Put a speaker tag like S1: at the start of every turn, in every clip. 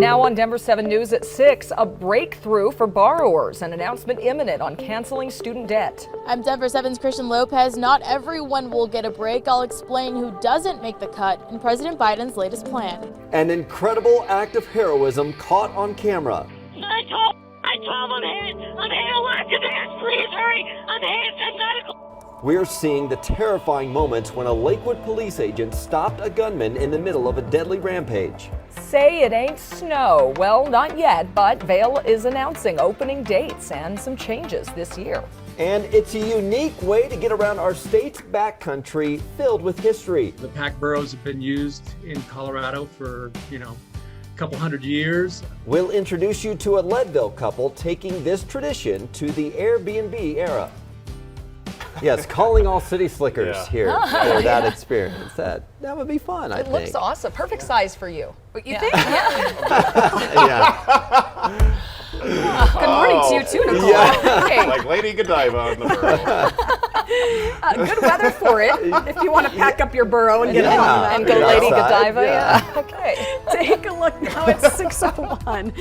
S1: now on Denver 7 News at 6, a breakthrough for borrowers, an announcement imminent on canceling student debt.
S2: I'm Denver 7's Christian Lopez. Not everyone will get a break. I'll explain who doesn't make the cut in President Biden's latest plan.
S3: An incredible act of heroism caught on camera.
S4: I told him I'm hit. Elective hands, please hurry. I'm hit. I'm medical.
S3: We're seeing the terrifying moments when a Lakewood police agent stopped a gunman in the middle of a deadly rampage.
S1: Say it ain't snow. Well, not yet, but Vail is announcing opening dates and some changes this year.
S3: And it's a unique way to get around our state's backcountry filled with history.
S5: The pack burros have been used in Colorado for, a couple hundred years.
S3: We'll introduce you to a Leadville couple taking this tradition to the Airbnb era. Yes, calling all city slickers here for that experience. That would be fun, I think.
S1: It looks awesome. Perfect size for you.
S6: What you think?
S3: Yeah.
S6: Good morning to you too, Nicole.
S3: Yeah.
S6: Hey,
S7: Like Lady Godiva on the burro.
S6: good weather for it. If you want to pack up your burro and get on
S1: And
S6: that.
S1: go Lady
S3: outside,
S1: Godiva. Yeah. Okay.
S6: Take a look now. It's 6:01.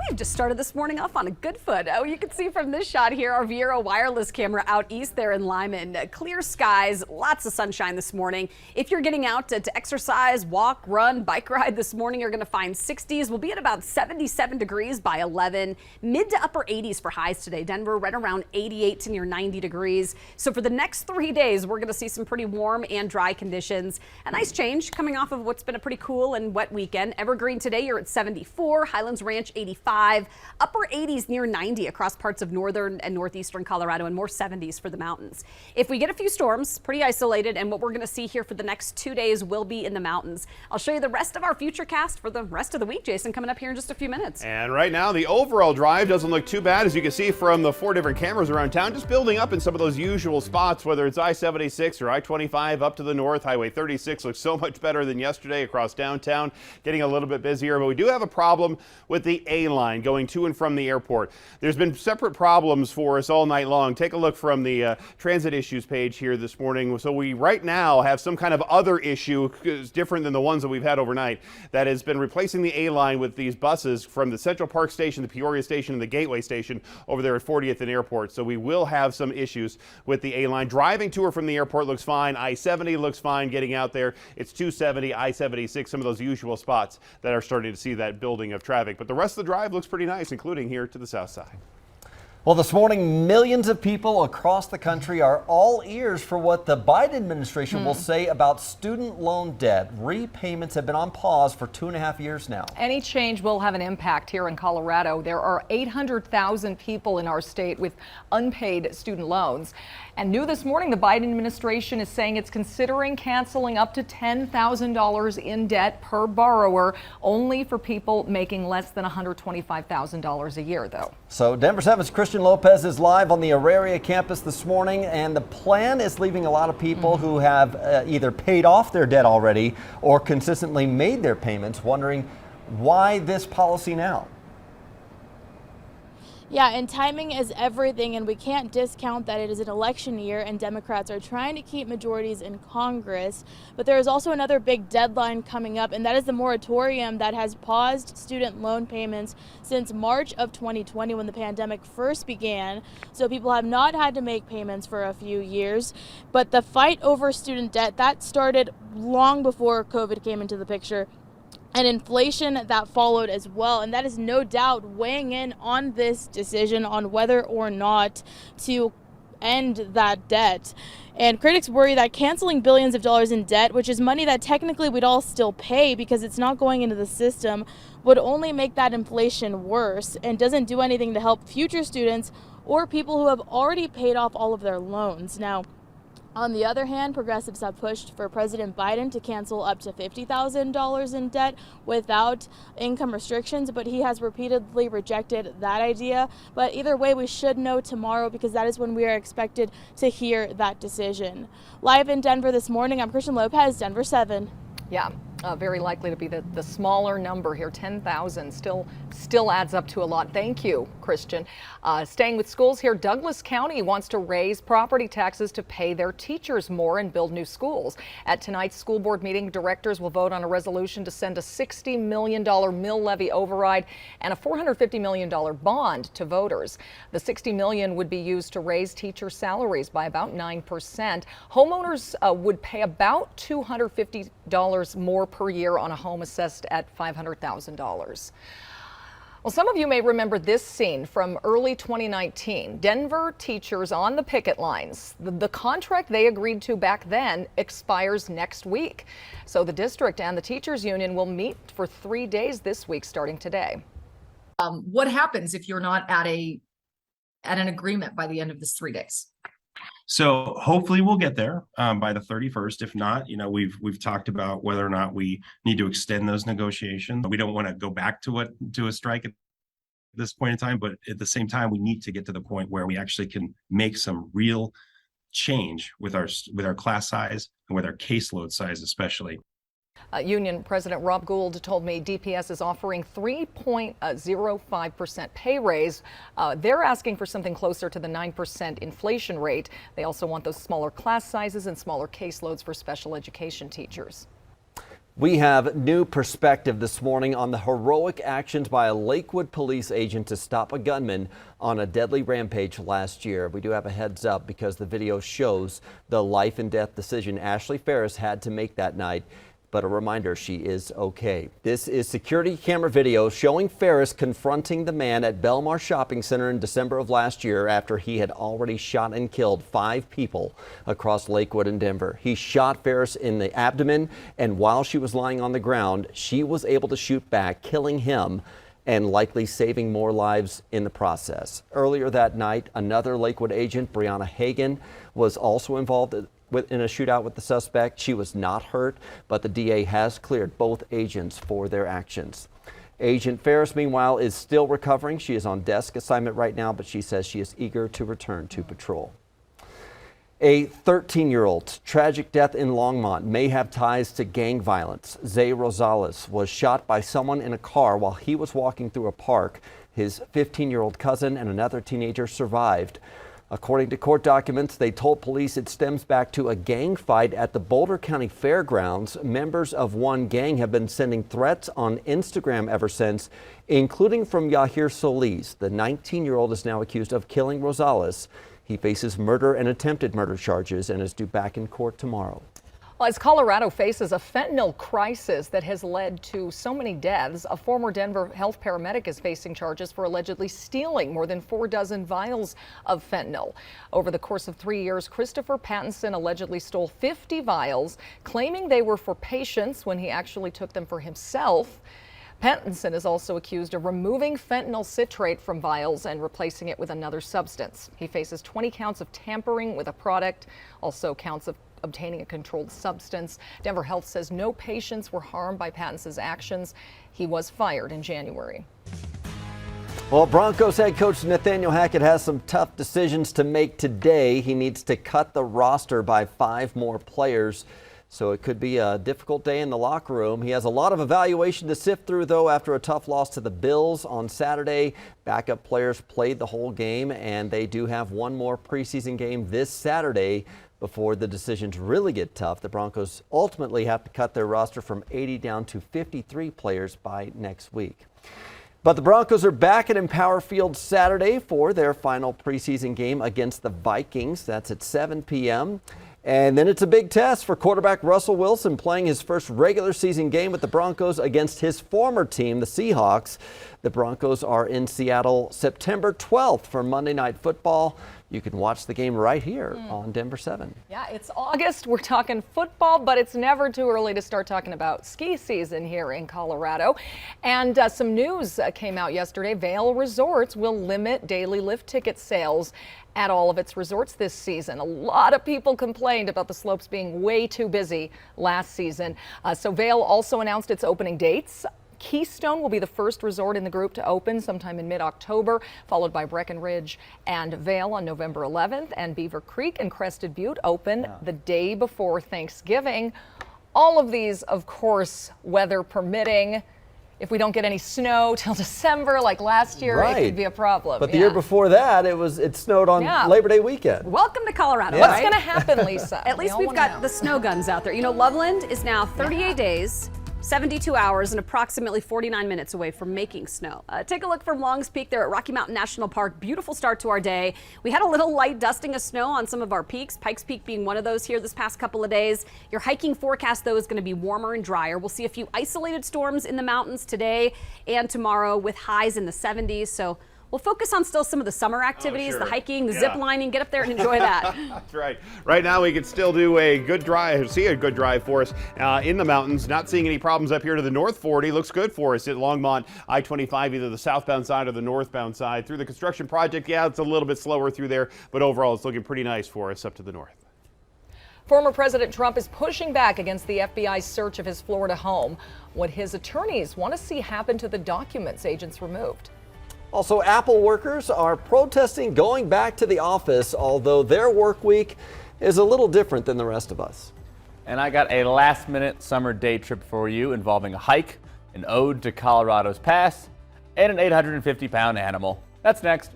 S6: We've just started this morning off on a good foot. Oh, you can see from this shot here our Viera wireless camera out east there in Lyman. Clear skies, lots of sunshine this morning. If you're getting out to exercise, walk, run, bike ride this morning, you're going to find 60s. We'll be at about 77 degrees by 11. Mid to upper 80s for highs today. Denver right around 88 to near 90 degrees. So for the next 3 days, we're going to see some pretty warm and dry conditions. A nice change coming off of what's been a pretty cool and wet weekend. Evergreen today, you're at 74. Highlands Ranch, 85. Upper 80s near 90 across parts of northern and northeastern Colorado, and more 70s for the mountains. If we get a few storms, pretty isolated, and what we're going to see here for the next 2 days will be in the mountains. I'll show you the rest of our future cast for the rest of the week, Jason, coming up here in just a few minutes.
S7: And right now, the overall drive doesn't look too bad, as you can see from the 4 different cameras around town, just building up in some of those usual spots, whether it's I-76 or I-25 up to the north. Highway 36 looks so much better than yesterday across downtown, getting a little bit busier, but we do have a problem with the A-line going to and from the airport. There's been separate problems for us all night long. Take a look from the transit issues page here this morning. So we right now have some kind of other issue, different than the ones that we've had overnight, that has been replacing the A-line with these buses from the Central Park Station, the Peoria Station, and the Gateway Station over there at 40th and Airport. So we will have some issues with the A-line. Driving to or from the airport looks fine. I-70 looks fine getting out there. It's 270, I-76, some of those usual spots that are starting to see that building of traffic. But the rest of the drive looks pretty nice, including here to the south side.
S3: Well, this morning, millions of people across the country are all ears for what the Biden administration will say about student loan debt. Repayments have been on pause for 2.5 years now.
S1: Any change will have an impact here in Colorado. There are 800,000 people in our state with unpaid student loans. And new this morning, the Biden administration is saying it's considering canceling up to $10,000 in debt per borrower, only for people making less than $125,000 a year, though.
S3: So Denver 7's Christian Lopez is live on the Auraria campus this morning, and the plan is leaving a lot of people who have either paid off their debt already or consistently made their payments wondering why this policy now.
S2: Yeah, and timing is everything, and we can't discount that it is an election year and Democrats are trying to keep majorities in Congress. But there is also another big deadline coming up, and that is the moratorium that has paused student loan payments since March of 2020 when the pandemic first began. So people have not had to make payments for a few years. But the fight over student debt, that started long before COVID came into the picture. And inflation that followed as well. And that is no doubt weighing in on this decision on whether or not to end that debt. And critics worry that canceling billions of dollars in debt, which is money that technically we'd all still pay because it's not going into the system, would only make that inflation worse and doesn't do anything to help future students or people who have already paid off all of their loans. Now, on the other hand, progressives have pushed for President Biden to cancel up to $50,000 in debt without income restrictions, but he has repeatedly rejected that idea. But either way, we should know tomorrow because that is when we are expected to hear that decision. Live in Denver this morning, I'm Christian Lopez, Denver 7.
S1: Yeah, Very likely to be the smaller number here. 10,000 still adds up to a lot. Thank you, Christian. Staying with schools here, Douglas County wants to raise property taxes to pay their teachers more and build new schools. At tonight's school board meeting, directors will vote on a resolution to send a $60 million mill levy override and a $450 million bond to voters. The $60 million would be used to raise teacher salaries by about 9%. Homeowners would pay about $250 more per year on a home assessed at $500,000. Well, some of you may remember this scene from early 2019. Denver teachers on the picket lines. The contract they agreed to back then expires next week. So the district and the teachers union will meet for 3 days this week starting today.
S8: What happens if you're not at an agreement by the end of this 3 days?
S9: So hopefully we'll get there by the 31st. If not, we've talked about whether or not we need to extend those negotiations. We don't want to go back to a strike at this point in time, but at the same time, we need to get to the point where we actually can make some real change with our class size and with our caseload size, especially.
S1: Union President Rob Gould told me DPS is offering 3.05% pay raise. They're asking for something closer to the 9% inflation rate. They also want those smaller class sizes and smaller caseloads for special education teachers.
S3: We have new perspective this morning on the heroic actions by a Lakewood police agent to stop a gunman on a deadly rampage last year. We do have a heads up because the video shows the life and death decision Ashley Ferris had to make that night. But a reminder, she is okay. This is security camera video showing Ferris confronting the man at Belmar Shopping Center in December of last year after he had already shot and killed 5 people across Lakewood and Denver. He shot Ferris in the abdomen, and while she was lying on the ground, she was able to shoot back, killing him and likely saving more lives in the process. Earlier that night, another Lakewood agent, Brianna Hagan, was also involved in a shootout with the suspect. She was not hurt, but the DA has cleared both agents for their actions. Agent Ferris, meanwhile, is still recovering. She is on desk assignment right now, but she says she is eager to return to patrol. A 13-year-old's tragic death in Longmont may have ties to gang violence. Zay Rosales was shot by someone in a car while he was walking through a park. His 15-year-old cousin and another teenager survived. According to court documents, they told police it stems back to a gang fight at the Boulder County Fairgrounds. Members of one gang have been sending threats on Instagram ever since, including from Yahir Solis. The 19-year-old is now accused of killing Rosales. He faces murder and attempted murder charges and is due back in court tomorrow.
S1: Well, as Colorado faces a fentanyl crisis that has led to so many deaths, a former Denver health paramedic is facing charges for allegedly stealing more than 4 dozen vials of fentanyl. Over the course of 3 years, Christopher Pattinson allegedly stole 50 vials, claiming they were for patients when he actually took them for himself. Pattinson is also accused of removing fentanyl citrate from vials and replacing it with another substance. He faces 20 counts of tampering with a product, also counts of obtaining a controlled substance. Denver Health says no patients were harmed by Pattinson's actions. He was fired in January.
S3: Well, Broncos head coach Nathaniel Hackett has some tough decisions to make today. He needs to cut the roster by 5 more players, so it could be a difficult day in the locker room. He has a lot of evaluation to sift through, though, after a tough loss to the Bills on Saturday. Backup players played the whole game, and they do have one more preseason game this Saturday before the decisions really get tough. The Broncos ultimately have to cut their roster from 80 down to 53 players by next week. But the Broncos are back at Empower Field Saturday for their final preseason game against the Vikings. That's at 7 p.m. And then it's a big test for quarterback Russell Wilson, playing his first regular season game with the Broncos against his former team, the Seahawks. The Broncos are in Seattle September 12th for Monday Night Football. You can watch the game right here on Denver 7.
S1: Yeah, it's August. We're talking football, but it's never too early to start talking about ski season here in Colorado. And some news came out yesterday. Vail Resorts will limit daily lift ticket sales at all of its resorts this season. A lot of people complained about the slopes being way too busy last season. So Vail also announced its opening dates. Keystone will be the first resort in the group to open sometime in mid-October, followed by Breckenridge and Vail on November 11th, and Beaver Creek and Crested Butte open the day before Thanksgiving. All of these, of course, weather permitting. If we don't get any snow till December like last year, it could be a problem.
S3: But the year before that, it snowed on Labor Day weekend.
S6: Welcome to Colorado.
S1: What's going to happen, Lisa?
S6: At least we've got the snow guns out there. You know, Loveland is now 38 days, 72 hours, and approximately 49 minutes away from making snow. Take a look from Longs Peak there at Rocky Mountain National Park. Beautiful start to our day. We had a little light dusting of snow on some of our peaks, Pikes Peak being one of those here this past couple of days. Your hiking forecast, though, is going to be warmer and drier. We'll see a few isolated storms in the mountains today and tomorrow with highs in the 70s. So we'll focus on still some of the summer activities, the hiking, the zip lining. Get up there and enjoy that.
S7: That's right. Right now we can still do a good drive, see a good drive for us in the mountains. Not seeing any problems up here to the north 40. Looks good for us at Longmont, I-25, either the southbound side or the northbound side. Through the construction project, it's a little bit slower through there, but overall it's looking pretty nice for us up to the north.
S1: Former President Trump is pushing back against the FBI's search of his Florida home. What his attorneys want to see happen to the documents agents removed.
S3: Also, Apple workers are protesting going back to the office, although their work week is a little different than the rest of us.
S10: And I got a last-minute summer day trip for you involving a hike, an ode to Colorado's past, and an 850-pound animal. That's next.